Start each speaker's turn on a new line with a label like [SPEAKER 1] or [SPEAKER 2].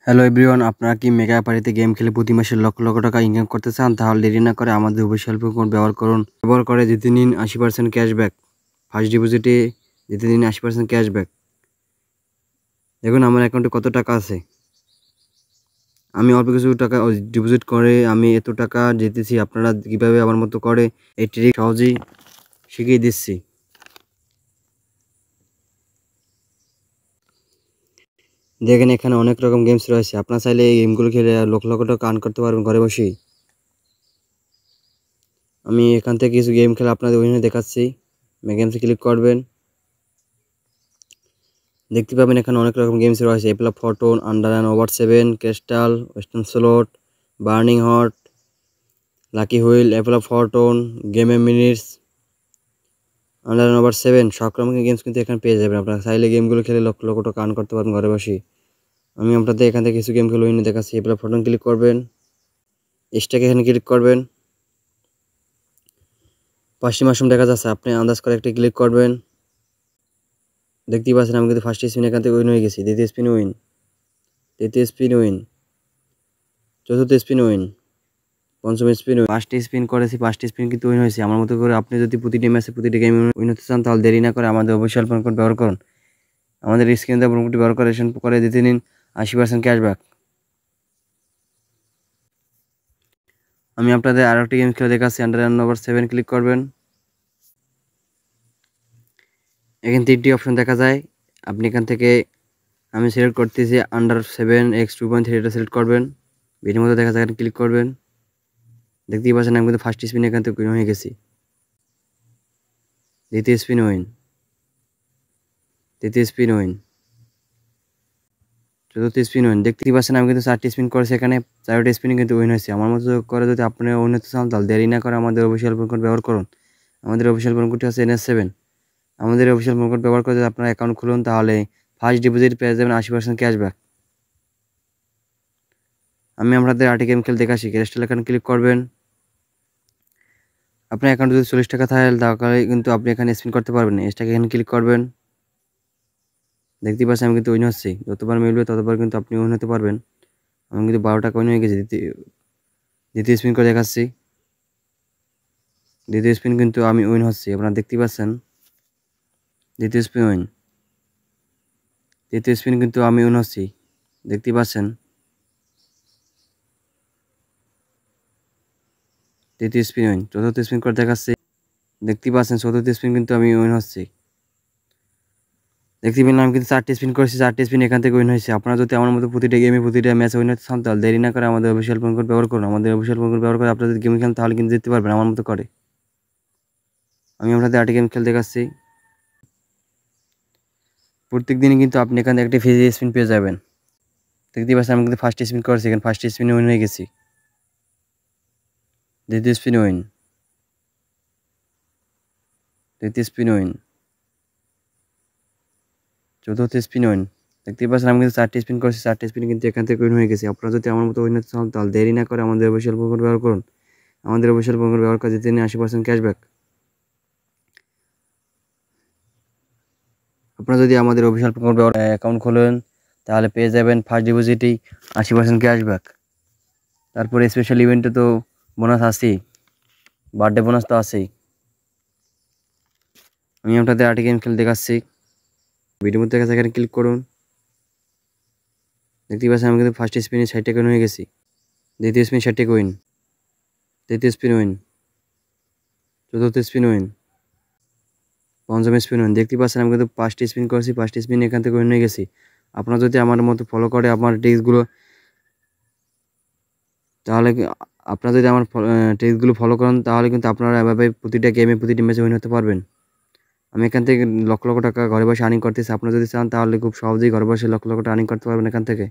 [SPEAKER 1] Hello everyone, আপনারা কি mega পার্টিতে গেম খেলে প্রতি মাসে লক্ষ লক্ষ টাকা ইনকাম করতে চান? তাহলে দেরি না করে আমাদের অফিসিয়াল কোড ব্যবহার করে জিতে নিন 80% ক্যাশব্যাক। ফার্স্ট ডিপোজিটে জিতে নিন 80% ক্যাশব্যাক। দেখুন আমার অ্যাকাউন্টে কত টাকা আছে। আমি অল্প কিছু টাকা ডিপোজিট করে আমি এত টাকা জিতেছি। আপনারা কীভাবে আমার মতো করে এই ট্রিক সহজেই শিখিয়ে দিচ্ছি। দেখেন এখানে অনেক রকম গেমস রয়েছে। আপনারা চাইলে এই গেমগুলো খেলে লক্ষ লক্ষ টাকা আর্ন করতে পারবেন ঘরে বসেই। আমি এখান থেকে কিছু গেম খেলে আপনাদের ওইখানে দেখাচ্ছি। গেমসে ক্লিক করবেন, দেখতে পাবেন এখানে অনেক রকম গেমস রয়েছে। এপলা ফটোন, under and over 7, crystal, western slot, burning hot, lucky wheel, এপলা ফটোন, game minutes, under and over 7 সব রকম গেমস কিন্তু এখানে পেয়ে যাবেন। আপনারা চাইলে গেমগুলো খেলে লক্ষ লক্ষ টাকা আর্ন করতে পারবেন ঘরে বসে। আমি আপনাদের এখান থেকে কিছু গেম খেলে ওইখানে দেখাচ্ছি। এপলা ফটোন ক্লিক করবেন, স্ট্যাক এখানে ক্লিক করবেন, 5টি মাশরুম দেখা যাচ্ছে। আপনি আন্দাজ করে একটা ক্লিক করবেন, দেখতেই পাচ্ছেন আমি কিন্তু ফার্স্ট স্পিন এখান থেকে উইন হয়ে গেছি। দ্বিতীয় স্পিন উইন, তৃতীয় স্পিন উইন, চতুর্থ স্পিন উইন, পঞ্চম স্পিন উইন। 5টি স্পিন করেছি, 5টি স্পিন কিন্তু উইন হয়েছে। আমার মতো করে আপনি যদি প্রতিটি ম্যাচে প্রতিটি গেমে উইন হতে চান তাহলে দেরি না করে আমাদের অফিসিয়াল প্রোমো কোড ব্যবহার করুন। আমাদের স্ক্রিনে দেওয়া প্রোমো কোডটি ব্যবহার করে দিতে নিন 80% ক্যাশব্যাক। আমি আপনাদের আরও একটি গেম খেলে দেখাচ্ছি। আন্ডার অ্যান্ড ওভার 7 ক্লিক করবেন, এখানে 3টি অপশন দেখা যায়। আপনি এখান থেকে আমি সিলেক্ট করতেছি আন্ডার 7x 2.3, এটা সিলেক্ট করবেন। ভিডিওর মধ্যে দেখা যায় এখানে ক্লিক করবেন, দেখতেই পাচ্ছেন আমি কিন্তু ফার্স্ট স্পিন এখান থেকে উইন হয়ে গেছি। দ্বিতীয় স্পিন উইন, তৃতীয় স্পিন উইন, চতুর্থ স্পিন উইন। দেখতেই পাচ্ছেন আমি কিন্তু 4টি স্পিন করেছি, এখানে 4টি স্পিনে কিন্তু উইন হয়েছে। আমার মতো করে যদি আপনি উইন হতে চান তাহলে দেরি না করে আমাদের অফিসিয়াল প্রোমো কোড ব্যবহার করুন। আমাদের অফিসিয়াল প্রোমো কোডটি হচ্ছে NS7। আমাদের অফিসিয়াল প্রোমো কোড ব্যবহার করে যদি আপনার অ্যাকাউন্ট খুলুন তাহলে ফার্স্ট ডিপোজিট পেয়ে যাবেন 80% ক্যাশব্যাক। আমি আপনাদের আর্টি গেম খেলে দেখাচ্ছি। ক্রিস্টাল এখানে ক্লিক করবেন, আপনার অ্যাকাউন্টে যদি 40 টাকা থাকে তাহলে কিন্তু আপনি এখানে স্পিন করতে পারবেন। এটাকে এখানে ক্লিক করবেন, দেখতেই পাচ্ছেন আমি কিন্তু উইন হচ্ছি। যতবার মিলবে ততবার কিন্তু আপনি উইন হতে পারবেন। আমি কিন্তু 12 টাকা উইন হয়ে গেছি। দ্বিতীয় স্পিন করে দেখাচ্ছি, দ্বিতীয় স্পিন কিন্তু আমি উইন হচ্ছি, আপনারা দেখতেই পাচ্ছেন। দ্বিতীয় স্পিন উইন, তৃতীয় স্পিন কিন্তু আমি উইন হচ্ছি, দেখতেই পাচ্ছেন। তৃতীয় স্পিন উইন, চতুর্থ স্পিন করে দেখাচ্ছি, দেখতেই পাচ্ছেন। চতুর্থ স্পিন কিন্তু আমি উইন হচ্ছি, দেখতে পেলাম। আমি কিন্তু 4টি স্পিন করেছি, 4টি স্পিন এখান থেকে উইন হয়েছে। আপনারা যদি আমার মতো প্রতিটা গেমে প্রতিটা ম্যাচে উইন হতে চান তাহলে দেরি না করে আমাদের অফিসিয়াল প্রোমো কোড ব্যবহার করুন। আমাদের অফিসিয়াল প্রোমো কোড ব্যবহার করে আপনারা যদি গেম খেলেন তাহলে কিন্তু জিততে পারবেন আমার মতো করে। আমি আপনাদের আর্টি গেম খেলে দেখাচ্ছি। প্রত্যেক দিনই কিন্তু আপনি এখান থেকে একটি ফ্রি স্পিন পেয়ে যাবেন। দেখতেই পাচ্ছেন আমি কিন্তু ফার্স্ট স্পিন করেছি, এখানে ফার্স্ট স্পিনে উইন হয়ে গেছি। দ্বিতীয় স্পিন উইন, তৃতীয় স্পিন উইন, চতুর্থ স্পিন উইন। দেখতেই পাচ্ছেন আমি কিন্তু 4টি স্পিন করেছি, 4টি স্পিন কিন্তু এখান থেকে উইন হয়ে গেছি। আপনারা যদি আমার মতো উইন হতে চান তাহলে দেরি না করে আমাদের অফিসিয়াল প্রোমো কোড ব্যবহার করুন। আমাদের অফিসিয়াল প্রোমো কোড ব্যবহার করে জিতে নিন 80% ক্যাশব্যাক। আপনারা যদি আমাদের অফিসিয়াল প্রোমো কোড ব্যবহার অ্যাকাউন্ট খোলেন তাহলে পেয়ে যাবেন ফার্স্ট ডিপোজিটেই 80% ক্যাশব্যাক। তারপরে স্পেশাল ইভেন্টে তো বোনাস আছেই, বার্থডে বোনাস তো আছেই। আমি আপনাদের আর্টি গেম খেলে দেখাচ্ছি। ভিডিওর মধ্যে দেখা যায় এখানে ক্লিক করুন, দেখতেই পাচ্ছেন আমি কিন্তু ফার্স্ট স্পিনে 60 টাকা হয়ে গেছি। দ্বিতীয় স্পিন 60 টাকা উইন, তৃতীয় স্পিন উইন, চতুর্থ স্পিন উইন, পঞ্চম স্পিন উইন। দেখতে পাচ্ছেন আমি কিন্তু 5টি স্পিন করেছি, 5টি স্পিন এখান থেকে উইন হয়ে গেছি। আপনারা যদি আমার মতো ফলো করে আমার ট্রিক্সগুলো তাহলে আপনারা যদি আমার ট্রিক্সগুলো ফলো করেন তাহলে কিন্তু আপনারা এভাবে প্রতিটা গেমে প্রতিটি ম্যাচে উইন হতে পারবেন। আমি এখান থেকে লক্ষ লক্ষ টাকা ঘরে বসে আর্নিং করতেছি। আপনারা যদি চান তাহলে খুব সহজেই ঘরে বসে লক্ষ লক্ষ টাকা আর্নিং করতে পারবেন এখান থেকে।